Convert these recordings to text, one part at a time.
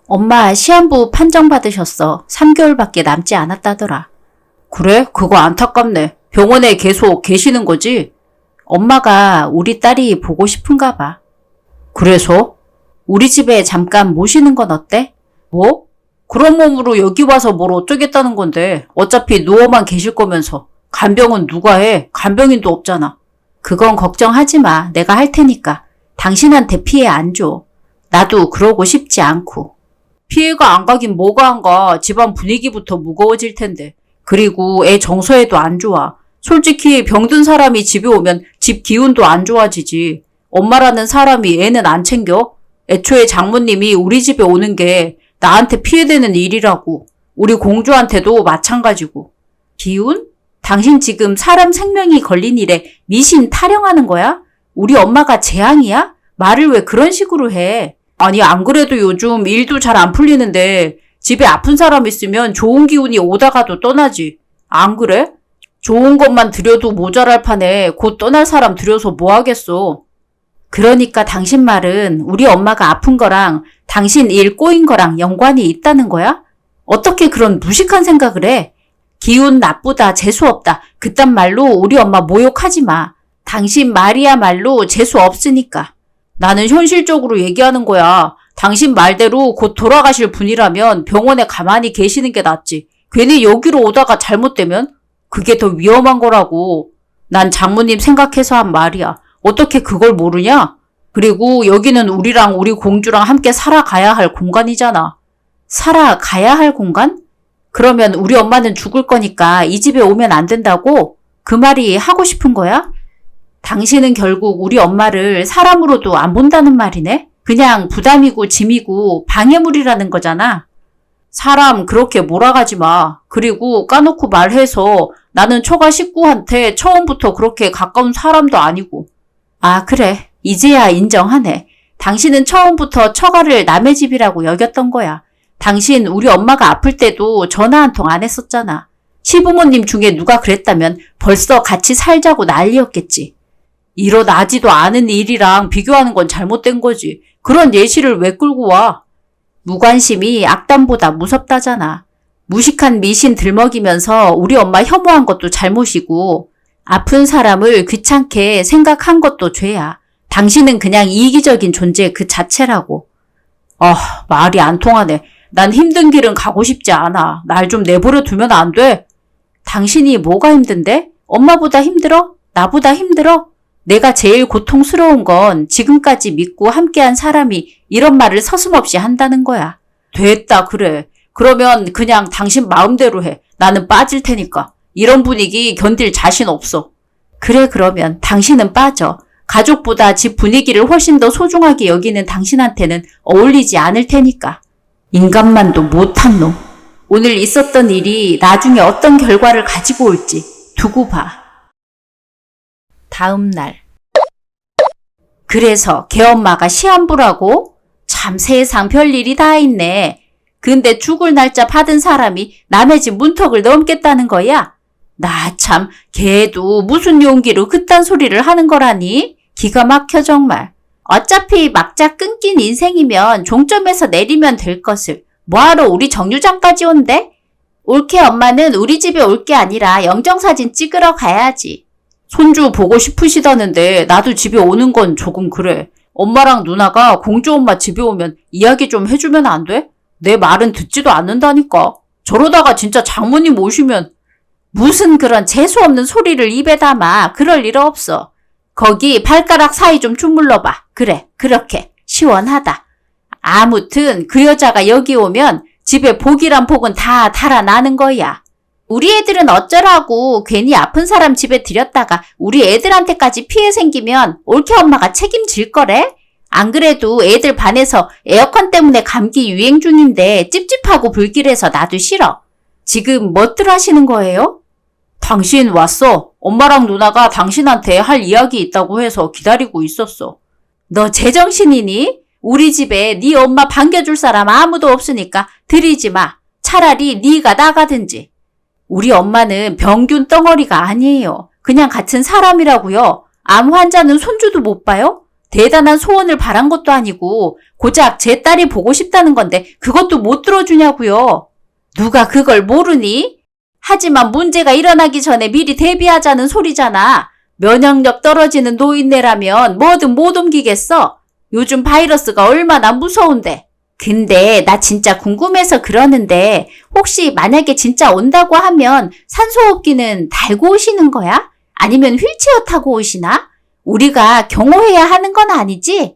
엄마 시한부 판정 받으셨어. 3개월밖에 남지 않았다더라. 그래? 그거 안타깝네. 병원에 계속 계시는 거지? 엄마가 우리 딸이 보고 싶은가 봐. 그래서? 우리 집에 잠깐 모시는 건 어때? 뭐? 그런 몸으로 여기 와서 뭘 어쩌겠다는 건데. 어차피 누워만 계실 거면서. 간병은 누가 해? 간병인도 없잖아. 그건 걱정하지 마. 내가 할 테니까. 당신한테 피해 안 줘. 나도 그러고 싶지 않고. 피해가 안 가긴 뭐가 안 가. 집안 분위기부터 무거워질 텐데. 그리고 애 정서에도 안 좋아. 솔직히 병든 사람이 집에 오면 집 기운도 안 좋아지지. 엄마라는 사람이 애는 안 챙겨? 애초에 장모님이 우리 집에 오는 게 나한테 피해되는 일이라고. 우리 공주한테도 마찬가지고. 기운? 당신 지금 사람 생명이 걸린 일에 미신 타령하는 거야? 우리 엄마가 재앙이야? 말을 왜 그런 식으로 해? 아니 안 그래도 요즘 일도 잘 안 풀리는데 집에 아픈 사람 있으면 좋은 기운이 오다가도 떠나지. 안 그래? 좋은 것만 들여도 모자랄 판에 곧 떠날 사람 들여서 뭐 하겠어. 그러니까 당신 말은 우리 엄마가 아픈 거랑 당신 일 꼬인 거랑 연관이 있다는 거야? 어떻게 그런 무식한 생각을 해? 기운 나쁘다, 재수없다. 그딴 말로 우리 엄마 모욕하지 마. 당신 말이야말로 재수 없으니까. 나는 현실적으로 얘기하는 거야. 당신 말대로 곧 돌아가실 분이라면 병원에 가만히 계시는 게 낫지. 괜히 여기로 오다가 잘못되면 그게 더 위험한 거라고. 난 장모님 생각해서 한 말이야. 어떻게 그걸 모르냐? 그리고 여기는 우리랑 우리 공주랑 함께 살아가야 할 공간이잖아. 살아가야 할 공간? 그러면 우리 엄마는 죽을 거니까 이 집에 오면 안 된다고? 그 말이 하고 싶은 거야? 당신은 결국 우리 엄마를 사람으로도 안 본다는 말이네? 그냥 부담이고 짐이고 방해물이라는 거잖아. 사람 그렇게 몰아가지 마. 그리고 까놓고 말해서 나는 처가 식구한테 처음부터 그렇게 가까운 사람도 아니고. 아, 그래. 이제야 인정하네. 당신은 처음부터 처가를 남의 집이라고 여겼던 거야. 당신 우리 엄마가 아플 때도 전화 한 통 안 했었잖아. 시부모님 중에 누가 그랬다면 벌써 같이 살자고 난리였겠지. 일어나지도 않은 일이랑 비교하는 건 잘못된 거지. 그런 예시를 왜 끌고 와? 무관심이 악담보다 무섭다잖아. 무식한 미신 들먹이면서 우리 엄마 혐오한 것도 잘못이고 아픈 사람을 귀찮게 생각한 것도 죄야. 당신은 그냥 이기적인 존재 그 자체라고. 말이 안 통하네. 난 힘든 길은 가고 싶지 않아. 날 좀 내버려 두면 안 돼? 당신이 뭐가 힘든데? 엄마보다 힘들어? 나보다 힘들어? 내가 제일 고통스러운 건 지금까지 믿고 함께한 사람이 이런 말을 서슴없이 한다는 거야. 됐다, 그래. 그러면 그냥 당신 마음대로 해. 나는 빠질 테니까. 이런 분위기 견딜 자신 없어. 그래, 그러면 당신은 빠져. 가족보다 집 분위기를 훨씬 더 소중하게 여기는 당신한테는 어울리지 않을 테니까. 인간만도 못한 놈. 오늘 있었던 일이 나중에 어떤 결과를 가지고 올지 두고 봐. 다음 날. 그래서 걔엄마가 시한부라고? 참 세상 별일이 다 있네. 근데 죽을 날짜 받은 사람이 남의 집 문턱을 넘겠다는 거야? 나 참 걔도 무슨 용기로 그딴 소리를 하는 거라니? 기가 막혀 정말. 어차피 막자 끊긴 인생이면 종점에서 내리면 될 것을 뭐하러 우리 정류장까지 온대? 올케 엄마는 우리 집에 올 게 아니라 영정사진 찍으러 가야지. 손주 보고 싶으시다는데 나도 집에 오는 건 조금 그래. 엄마랑 누나가 공주 엄마 집에 오면 이야기 좀 해주면 안 돼? 내 말은 듣지도 않는다니까. 저러다가 진짜 장모님 오시면. 무슨 그런 재수없는 소리를 입에 담아. 그럴 일 없어. 거기 발가락 사이 좀 주물러봐. 그래, 그렇게 시원하다. 아무튼 그 여자가 여기 오면 집에 복이란 복은 다 달아나는 거야. 우리 애들은 어쩌라고. 괜히 아픈 사람 집에 들였다가 우리 애들한테까지 피해 생기면 올케 엄마가 책임질 거래? 안 그래도 애들 반에서 에어컨 때문에 감기 유행 중인데 찝찝하고 불길해서 나도 싫어. 지금 뭐들 하시는 거예요? 당신 왔어. 엄마랑 누나가 당신한테 할 이야기 있다고 해서 기다리고 있었어. 너 제정신이니? 우리 집에 네 엄마 반겨줄 사람 아무도 없으니까 들이지 마. 차라리 네가 나가든지. 우리 엄마는 병균 덩어리가 아니에요. 그냥 같은 사람이라고요. 암 환자는 손주도 못 봐요? 대단한 소원을 바란 것도 아니고 고작 제 딸이 보고 싶다는 건데 그것도 못 들어주냐고요. 누가 그걸 모르니? 하지만 문제가 일어나기 전에 미리 대비하자는 소리잖아. 면역력 떨어지는 노인네라면 뭐든 못 옮기겠어. 요즘 바이러스가 얼마나 무서운데. 근데 나 진짜 궁금해서 그러는데 혹시 만약에 진짜 온다고 하면 산소호흡기는 달고 오시는 거야? 아니면 휠체어 타고 오시나? 우리가 경호해야 하는 건 아니지?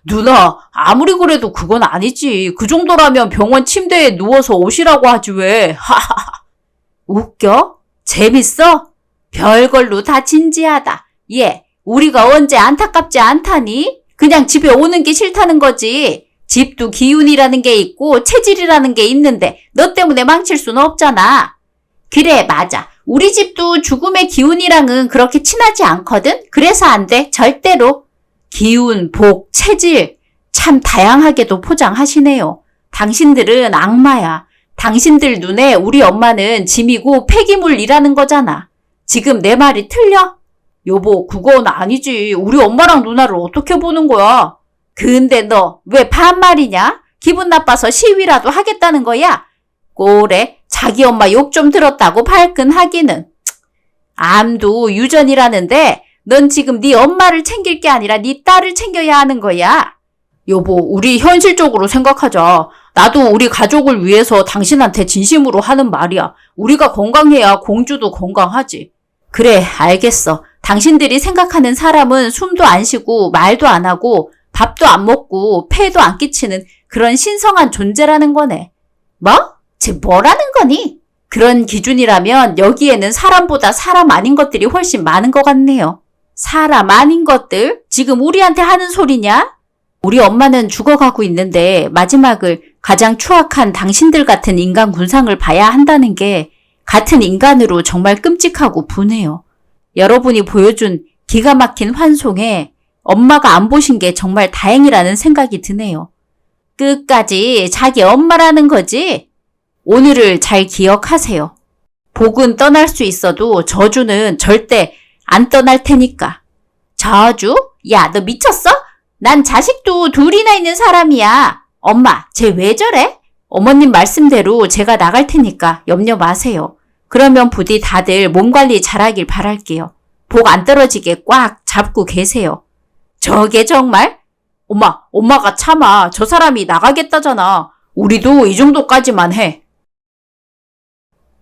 누나, 아무리 그래도 그건 아니지. 그 정도라면 병원 침대에 누워서 오시라고 하지 왜. 웃겨? 재밌어? 별걸로 다 진지하다. 얘, 우리가 언제 안타깝지 않다니? 그냥 집에 오는 게 싫다는 거지. 집도 기운이라는 게 있고 체질이라는 게 있는데 너 때문에 망칠 수는 없잖아. 그래, 맞아. 우리 집도 죽음의 기운이랑은 그렇게 친하지 않거든? 그래서 안 돼, 절대로. 기운, 복, 체질, 참 다양하게도 포장하시네요. 당신들은 악마야. 당신들 눈에 우리 엄마는 짐이고 폐기물이라는 거잖아. 지금 내 말이 틀려? 여보, 그건 아니지. 우리 엄마랑 누나를 어떻게 보는 거야? 근데 너 왜 반말이냐? 기분 나빠서 시위라도 하겠다는 거야? 꼬래, 자기 엄마 욕 좀 들었다고 발끈하기는. 암도 유전이라는데 넌 지금 네 엄마를 챙길 게 아니라 네 딸을 챙겨야 하는 거야. 여보, 우리 현실적으로 생각하자. 나도 우리 가족을 위해서 당신한테 진심으로 하는 말이야. 우리가 건강해야 공주도 건강하지. 그래, 알겠어. 당신들이 생각하는 사람은 숨도 안 쉬고 말도 안 하고 밥도 안 먹고 폐도 안 끼치는 그런 신성한 존재라는 거네. 뭐? 쟤 뭐라는 거니? 그런 기준이라면 여기에는 사람보다 사람 아닌 것들이 훨씬 많은 것 같네요. 사람 아닌 것들? 지금 우리한테 하는 소리냐? 우리 엄마는 죽어가고 있는데 마지막을 가장 추악한 당신들 같은 인간 군상을 봐야 한다는 게 같은 인간으로 정말 끔찍하고 분해요. 여러분이 보여준 기가 막힌 환송에 엄마가 안 보신 게 정말 다행이라는 생각이 드네요. 끝까지 자기 엄마라는 거지? 오늘을 잘 기억하세요. 복은 떠날 수 있어도 저주는 절대 안 떠날 테니까. 저주? 야, 너 미쳤어? 난 자식도 둘이나 있는 사람이야. 엄마, 쟤 왜 저래? 어머님 말씀대로 제가 나갈 테니까 염려 마세요. 그러면 부디 다들 몸 관리 잘하길 바랄게요. 복 안 떨어지게 꽉 잡고 계세요. 저게 정말? 엄마가 참아. 저 사람이 나가겠다잖아. 우리도 이 정도까지만 해.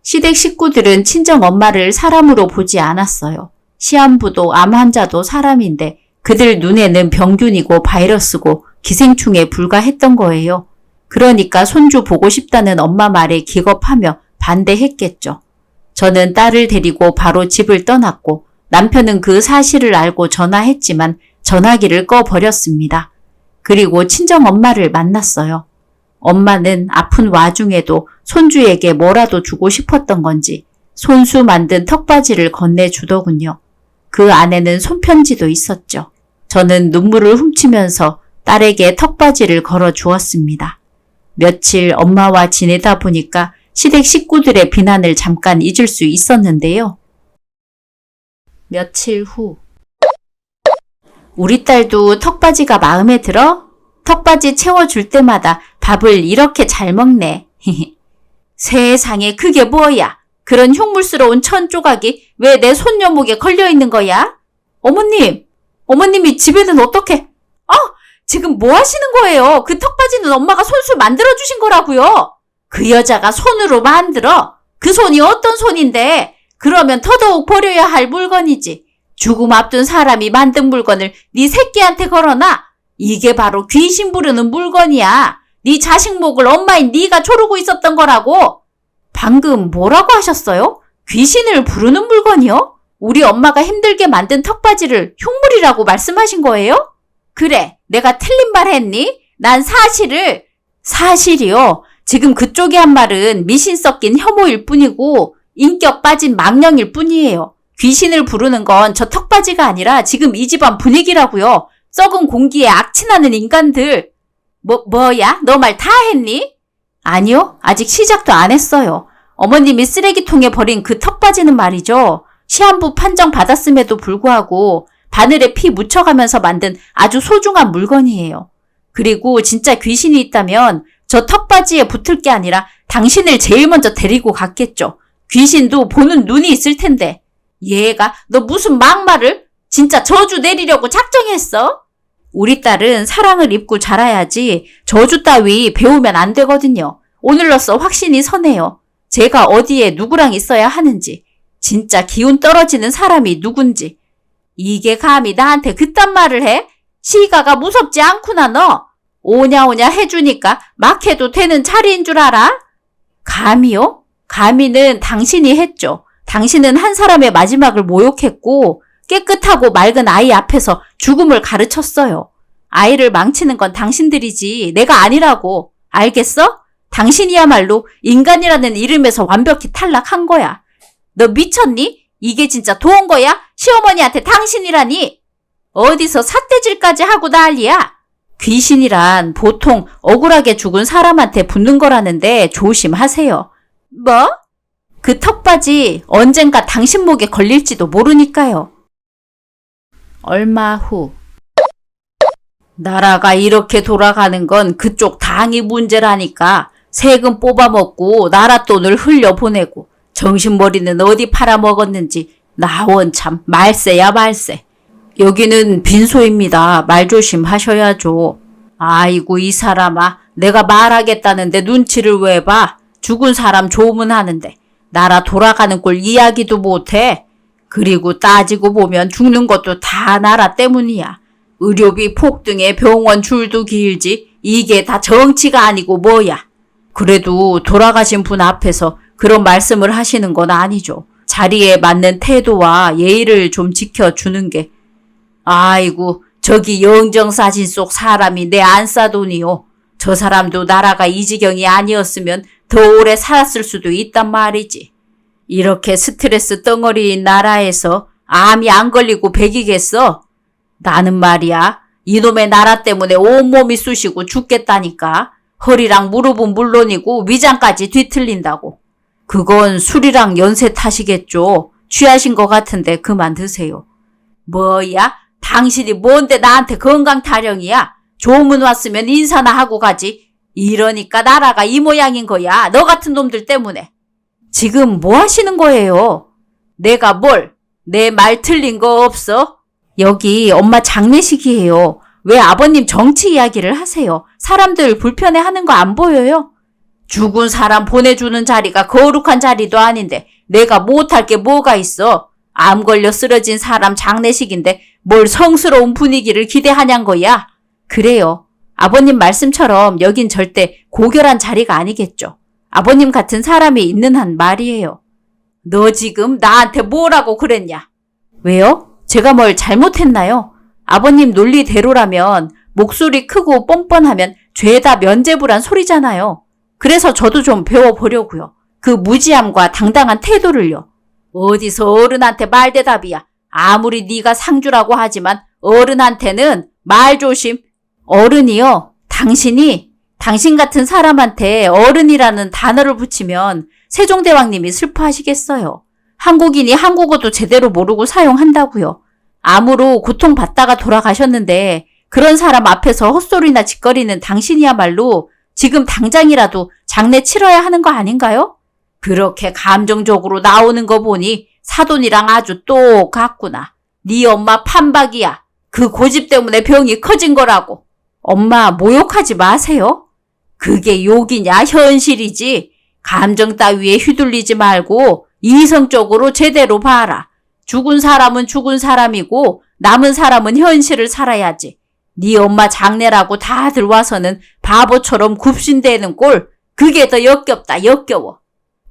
시댁 식구들은 친정 엄마를 사람으로 보지 않았어요. 시한부도 암 환자도 사람인데 그들 눈에는 병균이고 바이러스고 기생충에 불과했던 거예요. 그러니까 손주 보고 싶다는 엄마 말에 기겁하며 반대했겠죠. 저는 딸을 데리고 바로 집을 떠났고 남편은 그 사실을 알고 전화했지만 전화기를 꺼버렸습니다. 그리고 친정엄마를 만났어요. 엄마는 아픈 와중에도 손주에게 뭐라도 주고 싶었던 건지 손수 만든 턱받이를 건네주더군요. 그 안에는 손편지도 있었죠. 저는 눈물을 훔치면서 딸에게 턱받이를 걸어 주었습니다. 며칠 엄마와 지내다 보니까 시댁 식구들의 비난을 잠깐 잊을 수 있었는데요. 며칠 후 우리 딸도 턱받이가 마음에 들어? 턱받이 채워줄 때마다 밥을 이렇게 잘 먹네. 세상에 그게 뭐야? 그런 흉물스러운 천 조각이 왜 내 손녀목에 걸려있는 거야? 어머님이 집에는 어떻게? 지금 뭐 하시는 거예요? 그 턱받이는 엄마가 손수 만들어주신 거라고요. 그 여자가 손으로 만들어? 그 손이 어떤 손인데? 그러면 더더욱 버려야 할 물건이지. 죽음 앞둔 사람이 만든 물건을 네 새끼한테 걸어놔? 이게 바로 귀신 부르는 물건이야. 네 자식 목을 엄마인 네가 조르고 있었던 거라고. 방금 뭐라고 하셨어요? 귀신을 부르는 물건이요? 우리 엄마가 힘들게 만든 턱받이를 흉물이라고 말씀하신 거예요? 그래, 내가 틀린 말 했니? 난 사실이요. 지금 그쪽이 한 말은 미신 섞인 혐오일 뿐이고 인격 빠진 망령일 뿐이에요. 귀신을 부르는 건 저 턱받이가 아니라 지금 이 집안 분위기라고요. 썩은 공기에 악취나는 인간들. 뭐야? 너 말 다 했니? 아니요, 아직 시작도 안 했어요. 어머님이 쓰레기통에 버린 그 턱받이는 말이죠. 시한부 판정 받았음에도 불구하고 바늘에 피 묻혀가면서 만든 아주 소중한 물건이에요. 그리고 진짜 귀신이 있다면 저 턱받이에 붙을 게 아니라 당신을 제일 먼저 데리고 갔겠죠. 귀신도 보는 눈이 있을 텐데. 얘가 너 무슨 막말을? 진짜 저주 내리려고 작정했어? 우리 딸은 사랑을 입고 자라야지 저주 따위 배우면 안 되거든요. 오늘로써 확신이 서네요. 제가 어디에 누구랑 있어야 하는지, 진짜 기운 떨어지는 사람이 누군지. 이게 감히 나한테 그딴 말을 해? 시가가 무섭지 않구나 너. 오냐오냐 해주니까 막 해도 되는 자리인 줄 알아? 감히요? 감히는 당신이 했죠. 당신은 한 사람의 마지막을 모욕했고 깨끗하고 맑은 아이 앞에서 죽음을 가르쳤어요. 아이를 망치는 건 당신들이지 내가 아니라고. 알겠어? 당신이야말로 인간이라는 이름에서 완벽히 탈락한 거야. 너 미쳤니? 이게 진짜 도운 거야? 시어머니한테 당신이라니? 어디서 삿대질까지 하고 난리야? 귀신이란 보통 억울하게 죽은 사람한테 붙는 거라는데 조심하세요. 뭐? 그 턱받이 언젠가 당신 목에 걸릴지도 모르니까요. 얼마 후. 나라가 이렇게 돌아가는 건 그쪽 당이 문제라니까. 세금 뽑아먹고 나라 돈을 흘려보내고 정신머리는 어디 팔아먹었는지 나 원참 말세야 말세. 여기는 빈소입니다. 말 조심하셔야죠. 아이고 이 사람아, 내가 말하겠다는데 눈치를 왜 봐? 죽은 사람 조문하는데 나라 돌아가는 꼴 이야기도 못해. 그리고 따지고 보면 죽는 것도 다 나라 때문이야. 의료비 폭등에 병원 줄도 길지. 이게 다 정치가 아니고 뭐야. 그래도 돌아가신 분 앞에서 그런 말씀을 하시는 건 아니죠. 자리에 맞는 태도와 예의를 좀 지켜주는 게. 아이고 저기 영정사진 속 사람이 내 안싸돈이요. 저 사람도 나라가 이 지경이 아니었으면 더 오래 살았을 수도 있단 말이지. 이렇게 스트레스 덩어리인 나라에서 암이 안 걸리고 백이겠어? 나는 말이야, 이놈의 나라 때문에 온몸이 쑤시고 죽겠다니까. 허리랑 무릎은 물론이고 위장까지 뒤틀린다고. 그건 술이랑 연세 탓이겠죠. 취하신 것 같은데 그만 드세요. 뭐야? 당신이 뭔데 나한테 건강 타령이야? 조문 왔으면 인사나 하고 가지. 이러니까 나라가 이 모양인 거야. 너 같은 놈들 때문에. 지금 뭐 하시는 거예요? 내가 뭘? 내 말 틀린 거 없어? 여기 엄마 장례식이에요. 왜 아버님 정치 이야기를 하세요? 사람들 불편해하는 거 안 보여요? 죽은 사람 보내주는 자리가 거룩한 자리도 아닌데 내가 못할 게 뭐가 있어? 암 걸려 쓰러진 사람 장례식인데 뭘 성스러운 분위기를 기대하냔 거야? 그래요. 아버님 말씀처럼 여긴 절대 고결한 자리가 아니겠죠. 아버님 같은 사람이 있는 한 말이에요. 너 지금 나한테 뭐라고 그랬냐? 왜요? 제가 뭘 잘못했나요? 아버님 논리대로라면 목소리 크고 뻔뻔하면 죄다 면죄부란 소리잖아요. 그래서 저도 좀 배워보려고요. 그 무지함과 당당한 태도를요. 어디서 어른한테 말대답이야. 아무리 네가 상주라고 하지만 어른한테는 말 조심. 어른이요. 당신이 당신 같은 사람한테 어른이라는 단어를 붙이면 세종대왕님이 슬퍼하시겠어요. 한국인이 한국어도 제대로 모르고 사용한다고요. 암으로 고통받다가 돌아가셨는데 그런 사람 앞에서 헛소리나 짓거리는 당신이야말로 지금 당장이라도 장례 치러야 하는 거 아닌가요? 그렇게 감정적으로 나오는 거 보니 사돈이랑 아주 똑같구나. 네 엄마 판박이야. 그 고집 때문에 병이 커진 거라고. 엄마 모욕하지 마세요. 그게 욕이냐 현실이지. 감정 따위에 휘둘리지 말고 이성적으로 제대로 봐라. 죽은 사람은 죽은 사람이고 남은 사람은 현실을 살아야지. 네 엄마 장례라고 다들 와서는 바보처럼 굽신대는 꼴. 그게 더 역겹다 역겨워.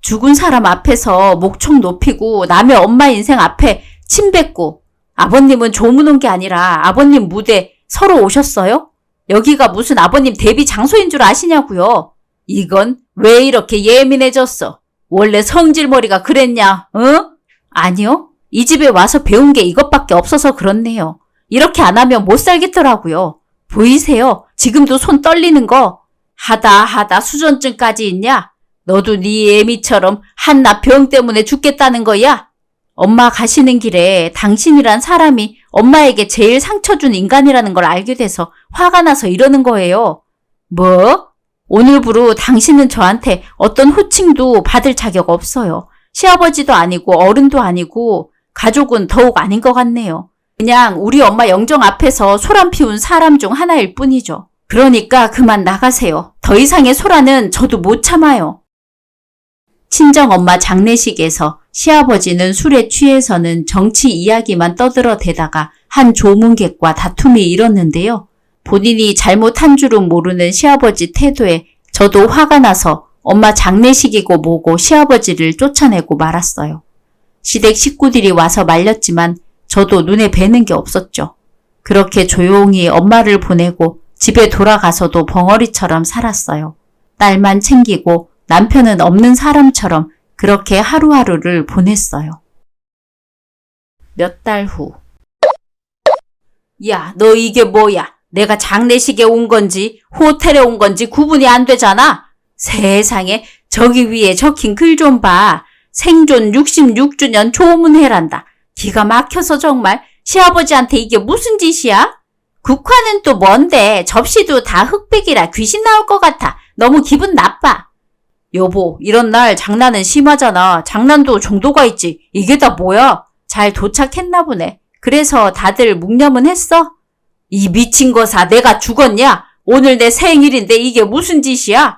죽은 사람 앞에서 목청 높이고 남의 엄마 인생 앞에 침 뱉고. 아버님은 조문 온 게 아니라 아버님 무대 서로 오셨어요? 여기가 무슨 아버님 데뷔 장소인 줄 아시냐고요. 이건 왜 이렇게 예민해졌어? 원래 성질머리가 그랬냐? 응? 아니요. 이 집에 와서 배운 게 이것밖에 없어서 그렇네요. 이렇게 안 하면 못 살겠더라고요. 보이세요? 지금도 손 떨리는 거. 하다 수전증까지 있냐? 너도 네 애미처럼 한낱 병 때문에 죽겠다는 거야? 엄마 가시는 길에 당신이란 사람이 엄마에게 제일 상처 준 인간이라는 걸 알게 돼서 화가 나서 이러는 거예요. 뭐? 오늘부로 당신은 저한테 어떤 호칭도 받을 자격 없어요. 시아버지도 아니고 어른도 아니고 가족은 더욱 아닌 것 같네요. 그냥 우리 엄마 영정 앞에서 소란 피운 사람 중 하나일 뿐이죠. 그러니까 그만 나가세요. 더 이상의 소란은 저도 못 참아요. 친정엄마 장례식에서 시아버지는 술에 취해서는 정치 이야기만 떠들어대다가 한 조문객과 다툼이 일었는데요. 본인이 잘못한 줄은 모르는 시아버지 태도에 저도 화가 나서 엄마 장례식이고 뭐고 시아버지를 쫓아내고 말았어요. 시댁 식구들이 와서 말렸지만 저도 눈에 뵈는 게 없었죠. 그렇게 조용히 엄마를 보내고 집에 돌아가서도 벙어리처럼 살았어요. 딸만 챙기고 남편은 없는 사람처럼 그렇게 하루하루를 보냈어요. 몇 달 후. 야, 너 이게 뭐야? 내가 장례식에 온 건지 호텔에 온 건지 구분이 안 되잖아? 세상에 저기 위에 적힌 글 좀 봐. 생존 66주년 조문회란다. 기가 막혀서 정말 시아버지한테 이게 무슨 짓이야? 국화는 또 뭔데? 접시도 다 흑백이라 귀신 나올 것 같아. 너무 기분 나빠. 여보, 이런 날 장난은 심하잖아. 장난도 정도가 있지. 이게 다 뭐야? 잘 도착했나 보네. 그래서 다들 묵념은 했어? 이 미친 거사, 내가 죽었냐? 오늘 내 생일인데 이게 무슨 짓이야?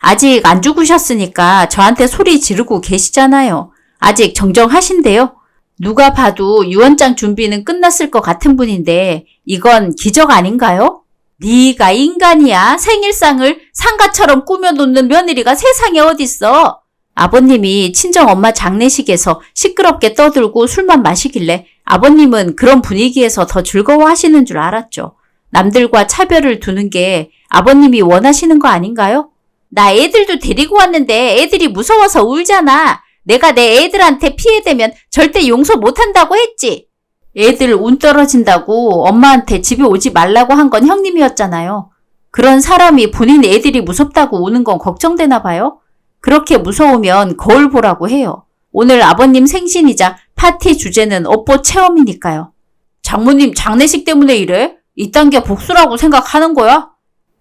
아직 안 죽으셨으니까 저한테 소리 지르고 계시잖아요. 아직 정정하신대요. 누가 봐도 유언장 준비는 끝났을 것 같은 분인데 이건 기적 아닌가요? 네가 인간이야. 생일상을 상가처럼 꾸며놓는 며느리가 세상에 어딨어. 아버님이 친정엄마 장례식에서 시끄럽게 떠들고 술만 마시길래 아버님은 그런 분위기에서 더 즐거워하시는 줄 알았죠. 남들과 차별을 두는 게 아버님이 원하시는 거 아닌가요? 나 애들도 데리고 왔는데 애들이 무서워서 울잖아. 내가 내 애들한테 피해되면 절대 용서 못한다고 했지. 애들 운 떨어진다고 엄마한테 집에 오지 말라고 한 건 형님이었잖아요. 그런 사람이 본인 애들이 무섭다고 우는 건 걱정되나 봐요. 그렇게 무서우면 거울 보라고 해요. 오늘 아버님 생신이자 파티 주제는 업보 체험이니까요. 장모님 장례식 때문에 이래? 이딴 게 복수라고 생각하는 거야?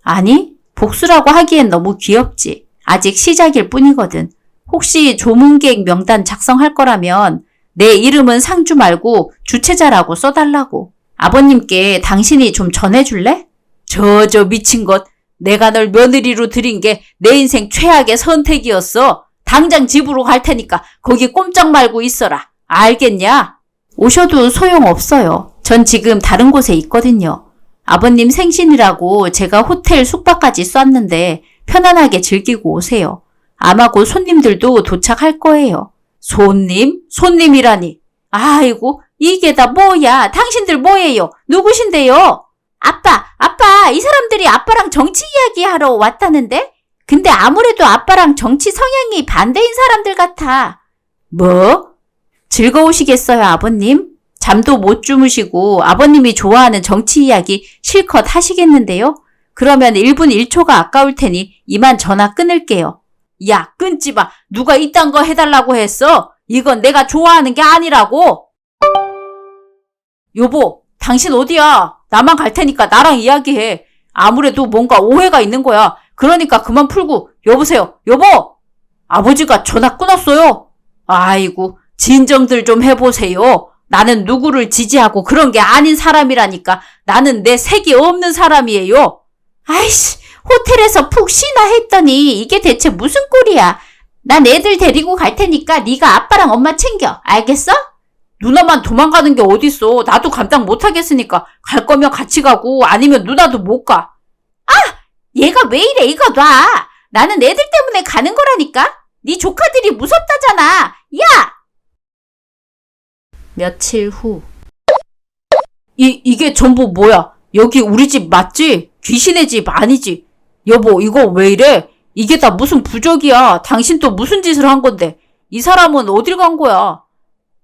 아니, 복수라고 하기엔 너무 귀엽지. 아직 시작일 뿐이거든. 혹시 조문객 명단 작성할 거라면 내 이름은 상주 말고 주최자라고 써달라고. 아버님께 당신이 좀 전해줄래? 저 미친 것. 내가 널 며느리로 들인 게 내 인생 최악의 선택이었어. 당장 집으로 갈 테니까 거기 꼼짝 말고 있어라. 알겠냐? 오셔도 소용없어요. 전 지금 다른 곳에 있거든요. 아버님 생신이라고 제가 호텔 숙박까지 쐈는데 편안하게 즐기고 오세요. 아마 곧 손님들도 도착할 거예요. 손님? 손님이라니. 아이고, 이게 다 뭐야? 당신들 뭐예요? 누구신데요? 아빠, 이 사람들이 아빠랑 정치 이야기하러 왔다는데? 근데 아무래도 아빠랑 정치 성향이 반대인 사람들 같아. 뭐? 즐거우시겠어요, 아버님? 잠도 못 주무시고 아버님이 좋아하는 정치 이야기 실컷 하시겠는데요? 그러면 1분 1초가 아까울 테니 이만 전화 끊을게요. 야, 끊지 마. 누가 이딴 거 해달라고 했어? 이건 내가 좋아하는 게 아니라고. 여보, 당신 어디야? 나만 갈 테니까 나랑 이야기해. 아무래도 뭔가 오해가 있는 거야. 그러니까 그만 풀고. 여보세요, 여보? 아버지가 전화 끊었어요. 아이고, 진정들 좀 해보세요. 나는 누구를 지지하고 그런 게 아닌 사람이라니까. 나는 내 색이 없는 사람이에요. 아이씨, 호텔에서 푹 쉬나 했더니 이게 대체 무슨 꼴이야. 난 애들 데리고 갈 테니까 네가 아빠랑 엄마 챙겨. 알겠어? 누나만 도망가는 게 어딨어. 나도 감당 못하겠으니까 갈 거면 같이 가고 아니면 누나도 못 가. 아! 얘가 왜 이래. 이거 놔. 나는 애들 때문에 가는 거라니까. 네 조카들이 무섭다잖아. 야! 며칠 후. 이게 전부 뭐야? 여기 우리 집 맞지? 귀신의 집 아니지? 여보, 이거 왜 이래? 이게 다 무슨 부적이야. 당신 또 무슨 짓을 한 건데? 이 사람은 어딜 간 거야?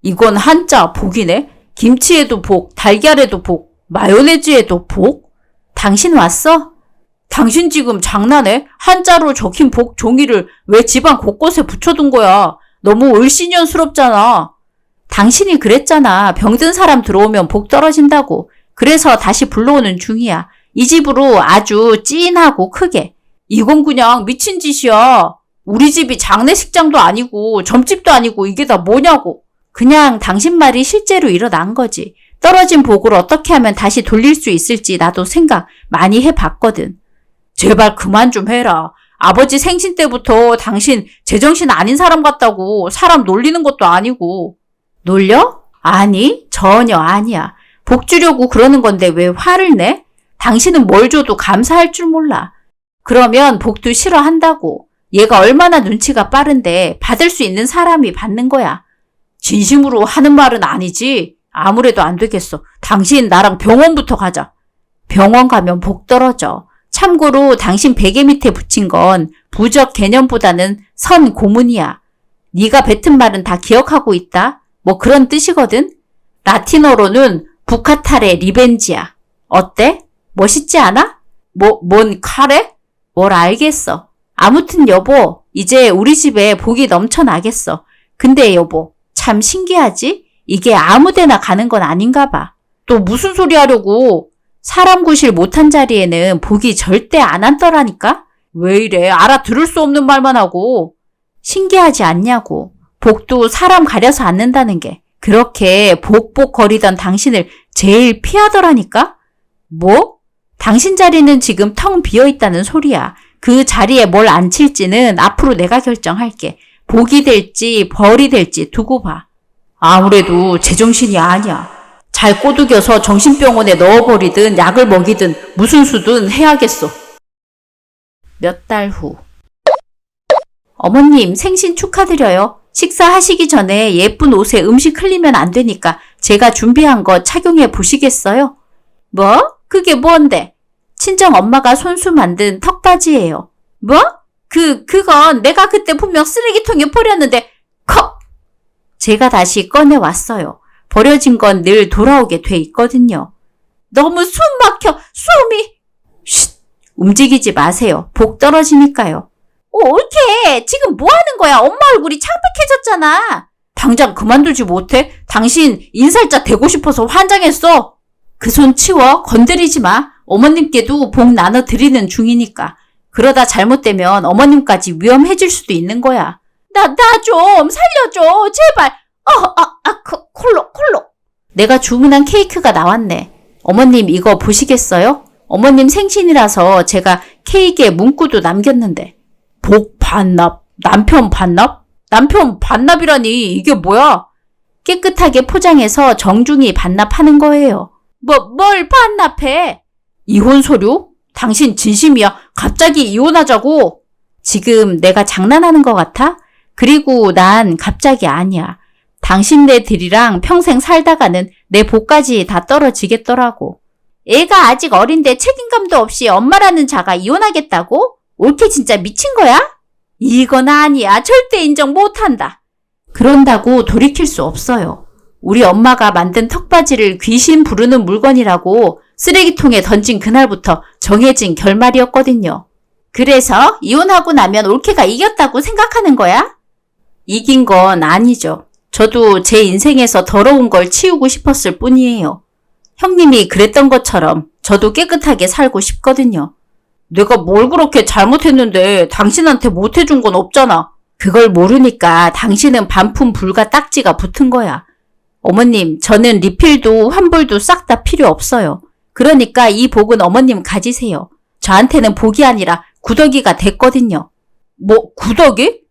이건 한자 복이네. 김치에도 복, 달걀에도 복, 마요네즈에도 복? 당신 왔어? 당신 지금 장난해? 한자로 적힌 복 종이를 왜 집안 곳곳에 붙여둔 거야? 너무 을씨년스럽잖아. 당신이 그랬잖아. 병든 사람 들어오면 복 떨어진다고. 그래서 다시 불러오는 중이야. 이 집으로 아주 찐하고 크게. 이건 그냥 미친 짓이야. 우리 집이 장례식장도 아니고 점집도 아니고 이게 다 뭐냐고. 그냥 당신 말이 실제로 일어난 거지. 떨어진 복을 어떻게 하면 다시 돌릴 수 있을지 나도 생각 많이 해봤거든. 제발 그만 좀 해라. 아버지 생신 때부터 당신 제정신 아닌 사람 같다고. 사람 놀리는 것도 아니고. 놀려? 아니, 전혀 아니야. 복 주려고 그러는 건데 왜 화를 내? 당신은 뭘 줘도 감사할 줄 몰라. 그러면 복도 싫어한다고. 얘가 얼마나 눈치가 빠른데 받을 수 있는 사람이 받는 거야. 진심으로 하는 말은 아니지. 아무래도 안 되겠어. 당신 나랑 병원부터 가자. 병원 가면 복 떨어져. 참고로 당신 베개 밑에 붙인 건 부적 개념보다는 선 고문이야. 네가 뱉은 말은 다 기억하고 있다. 뭐 그런 뜻이거든. 라틴어로는 부카탈의 리벤지야. 어때? 멋있지 않아? 뭔 카레? 뭘 알겠어. 아무튼 여보, 이제 우리 집에 복이 넘쳐나겠어. 근데 여보, 참 신기하지? 이게 아무데나 가는 건 아닌가 봐. 또 무슨 소리 하려고? 사람 구실 못한 자리에는 복이 절대 안 앉더라니까? 왜 이래? 알아들을 수 없는 말만 하고. 신기하지 않냐고. 복도 사람 가려서 앉는다는 게. 그렇게 복복거리던 당신을 제일 피하더라니까? 뭐? 당신 자리는 지금 텅 비어있다는 소리야. 그 자리에 뭘 앉힐지는 앞으로 내가 결정할게. 복이 될지 벌이 될지 두고 봐. 아무래도 제정신이 아니야. 잘 꼬드겨서 정신병원에 넣어버리든 약을 먹이든 무슨 수든 해야겠어. 몇 달 후. 어머님, 생신 축하드려요. 식사하시기 전에 예쁜 옷에 음식 흘리면 안 되니까 제가 준비한 거 착용해 보시겠어요? 뭐? 그게 뭔데? 친정 엄마가 손수 만든 턱받이예요. 뭐? 그건 내가 그때 분명 쓰레기통에 버렸는데, 컵! 제가 다시 꺼내왔어요. 버려진 건 늘 돌아오게 돼 있거든요. 너무 숨 막혀, 숨이! 쉿! 움직이지 마세요. 복 떨어지니까요. 옳게! 지금 뭐 하는 거야? 엄마 얼굴이 창백해졌잖아. 당장 그만두지 못해? 당신 인살자 되고 싶어서 환장했어. 그 손 치워. 건드리지 마. 어머님께도 복 나눠드리는 중이니까. 그러다 잘못되면 어머님까지 위험해질 수도 있는 거야. 나 좀 살려줘. 제발. 콜로. 내가 주문한 케이크가 나왔네. 어머님 이거 보시겠어요? 어머님 생신이라서 제가 케이크에 문구도 남겼는데. 복 반납? 남편 반납? 남편 반납이라니 이게 뭐야? 깨끗하게 포장해서 정중히 반납하는 거예요. 뭘 반납해? 이혼 서류? 당신 진심이야? 갑자기 이혼하자고? 지금 내가 장난하는 것 같아? 그리고 난 갑자기 아니야. 당신네들이랑 평생 살다가는 내 복까지 다 떨어지겠더라고. 애가 아직 어린데 책임감도 없이 엄마라는 자가 이혼하겠다고? 옳게 진짜 미친 거야? 이건 아니야. 절대 인정 못한다. 그런다고 돌이킬 수 없어요. 우리 엄마가 만든 턱받이를 귀신 부르는 물건이라고 쓰레기통에 던진 그날부터 정해진 결말이었거든요. 그래서 이혼하고 나면 올케가 이겼다고 생각하는 거야? 이긴 건 아니죠. 저도 제 인생에서 더러운 걸 치우고 싶었을 뿐이에요. 형님이 그랬던 것처럼 저도 깨끗하게 살고 싶거든요. 내가 뭘 그렇게 잘못했는데 당신한테 못해준 건 없잖아. 그걸 모르니까 당신은 반품 불가 딱지가 붙은 거야. 어머님, 저는 리필도 환불도 싹 다 필요 없어요. 그러니까 이 복은 어머님 가지세요. 저한테는 복이 아니라 구더기가 됐거든요. 뭐 구더기?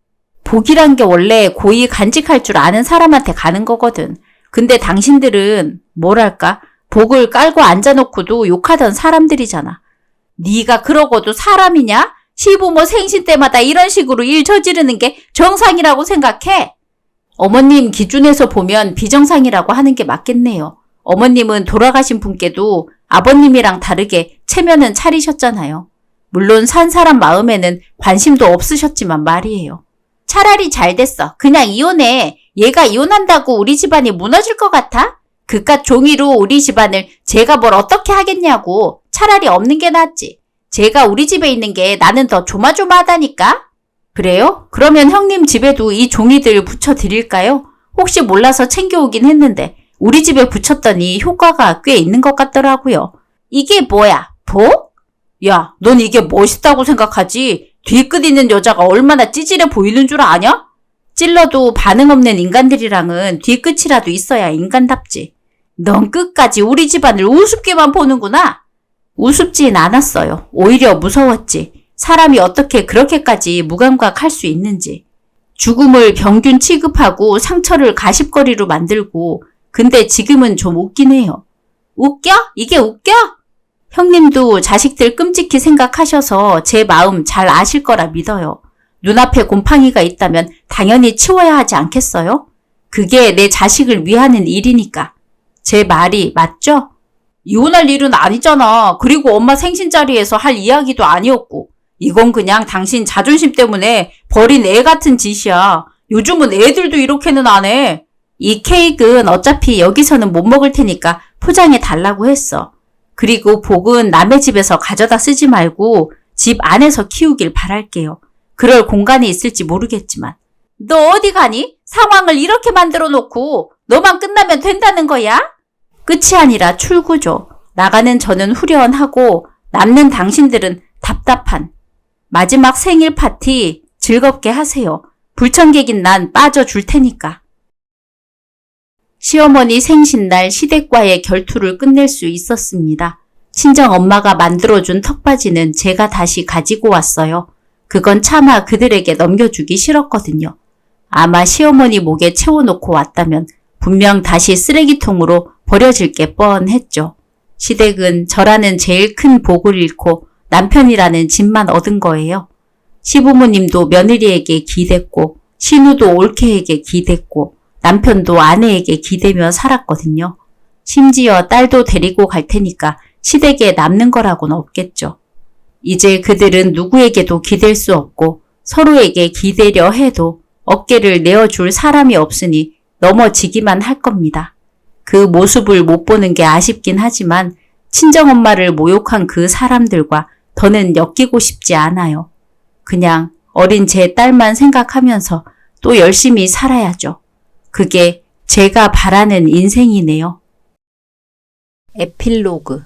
복이란 게 원래 고이 간직할 줄 아는 사람한테 가는 거거든. 근데 당신들은 뭐랄까? 복을 깔고 앉아놓고도 욕하던 사람들이잖아. 네가 그러고도 사람이냐? 시부모 생신 때마다 이런 식으로 일 저지르는 게 정상이라고 생각해? 어머님 기준에서 보면 비정상이라고 하는 게 맞겠네요. 어머님은 돌아가신 분께도 아버님이랑 다르게 체면은 차리셨잖아요. 물론 산 사람 마음에는 관심도 없으셨지만 말이에요. 차라리 잘 됐어. 그냥 이혼해. 얘가 이혼한다고 우리 집안이 무너질 것 같아? 그깟 종이로 우리 집안을 제가 뭘 어떻게 하겠냐고. 차라리 없는 게 낫지. 제가 우리 집에 있는 게 나는 더 조마조마하다니까? 그래요? 그러면 형님 집에도 이 종이들 붙여드릴까요? 혹시 몰라서 챙겨오긴 했는데 우리 집에 붙였더니 효과가 꽤 있는 것 같더라고요. 이게 뭐야? 복? 야, 넌 이게 멋있다고 생각하지? 뒤끝 있는 여자가 얼마나 찌질해 보이는 줄 아냐? 찔러도 반응 없는 인간들이랑은 뒤끝이라도 있어야 인간답지. 넌 끝까지 우리 집안을 우습게만 보는구나. 우습진 않았어요. 오히려 무서웠지. 사람이 어떻게 그렇게까지 무감각할 수 있는지. 죽음을 병균 취급하고 상처를 가십거리로 만들고, 근데 지금은 좀 웃긴 해요. 웃겨? 이게 웃겨? 형님도 자식들 끔찍히 생각하셔서 제 마음 잘 아실 거라 믿어요. 눈앞에 곰팡이가 있다면 당연히 치워야 하지 않겠어요? 그게 내 자식을 위하는 일이니까. 제 말이 맞죠? 이혼할 일은 아니잖아. 그리고 엄마 생신 자리에서 할 이야기도 아니었고. 이건 그냥 당신 자존심 때문에 버린 애 같은 짓이야. 요즘은 애들도 이렇게는 안 해. 이 케이크는 어차피 여기서는 못 먹을 테니까 포장해 달라고 했어. 그리고 복은 남의 집에서 가져다 쓰지 말고 집 안에서 키우길 바랄게요. 그럴 공간이 있을지 모르겠지만. 너 어디 가니? 상황을 이렇게 만들어 놓고 너만 끝나면 된다는 거야? 끝이 아니라 출구죠. 나가는 저는 후련하고 남는 당신들은 답답한. 마지막 생일 파티 즐겁게 하세요. 불청객인 난 빠져줄 테니까. 시어머니 생신날 시댁과의 결투를 끝낼 수 있었습니다. 친정엄마가 만들어준 턱받이는 제가 다시 가지고 왔어요. 그건 차마 그들에게 넘겨주기 싫었거든요. 아마 시어머니 목에 채워놓고 왔다면 분명 다시 쓰레기통으로 버려질 게 뻔했죠. 시댁은 저라는 제일 큰 복을 잃고 남편이라는 집만 얻은 거예요. 시부모님도 며느리에게 기댔고 신우도 올케에게 기댔고 남편도 아내에게 기대며 살았거든요. 심지어 딸도 데리고 갈 테니까 시댁에 남는 거라고는 없겠죠. 이제 그들은 누구에게도 기댈 수 없고 서로에게 기대려 해도 어깨를 내어줄 사람이 없으니 넘어지기만 할 겁니다. 그 모습을 못 보는 게 아쉽긴 하지만 친정엄마를 모욕한 그 사람들과 더는 엮이고 싶지 않아요. 그냥 어린 제 딸만 생각하면서 또 열심히 살아야죠. 그게 제가 바라는 인생이네요. 에필로그.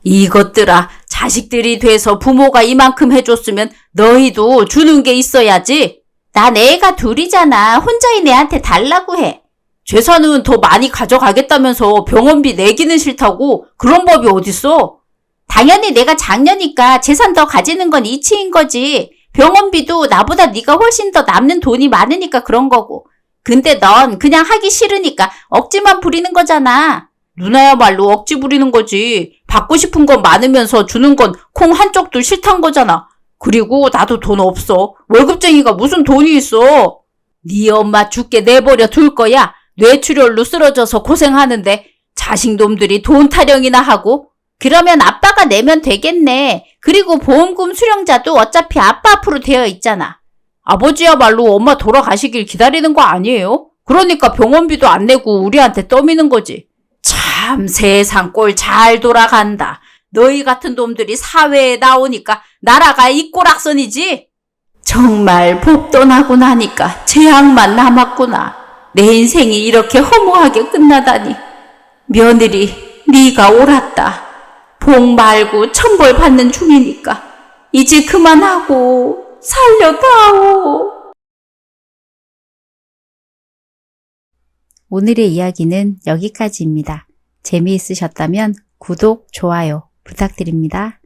이것들아, 자식들이 돼서 부모가 이만큼 해줬으면 너희도 주는 게 있어야지. 난 애가 둘이잖아. 혼자인 애한테 달라고 해. 재산은 더 많이 가져가겠다면서 병원비 내기는 싫다고. 그런 법이 어딨어? 당연히 내가 장녀니까 재산 더 가지는 건 이치인 거지. 병원비도 나보다 네가 훨씬 더 남는 돈이 많으니까 그런 거고. 근데 넌 그냥 하기 싫으니까 억지만 부리는 거잖아. 누나야말로 억지 부리는 거지. 받고 싶은 건 많으면서 주는 건 콩 한쪽도 싫단 거잖아. 그리고 나도 돈 없어. 월급쟁이가 무슨 돈이 있어. 네 엄마 죽게 내버려 둘 거야. 뇌출혈로 쓰러져서 고생하는데 자식놈들이 돈 타령이나 하고. 그러면 아빠가 내면 되겠네. 그리고 보험금 수령자도 어차피 아빠 앞으로 되어 있잖아. 아버지야말로 엄마 돌아가시길 기다리는 거 아니에요? 그러니까 병원비도 안 내고 우리한테 떠미는 거지. 참 세상 꼴 잘 돌아간다. 너희 같은 놈들이 사회에 나오니까 나라가 이 꼴악선이지. 정말 복도 나고 나니까 재앙만 남았구나. 내 인생이 이렇게 허무하게 끝나다니. 며느리, 네가 옳았다. 복 말고 천벌 받는 중이니까 이제 그만하고 살려다오. 오늘의 이야기는 여기까지입니다. 재미있으셨다면 구독, 좋아요 부탁드립니다.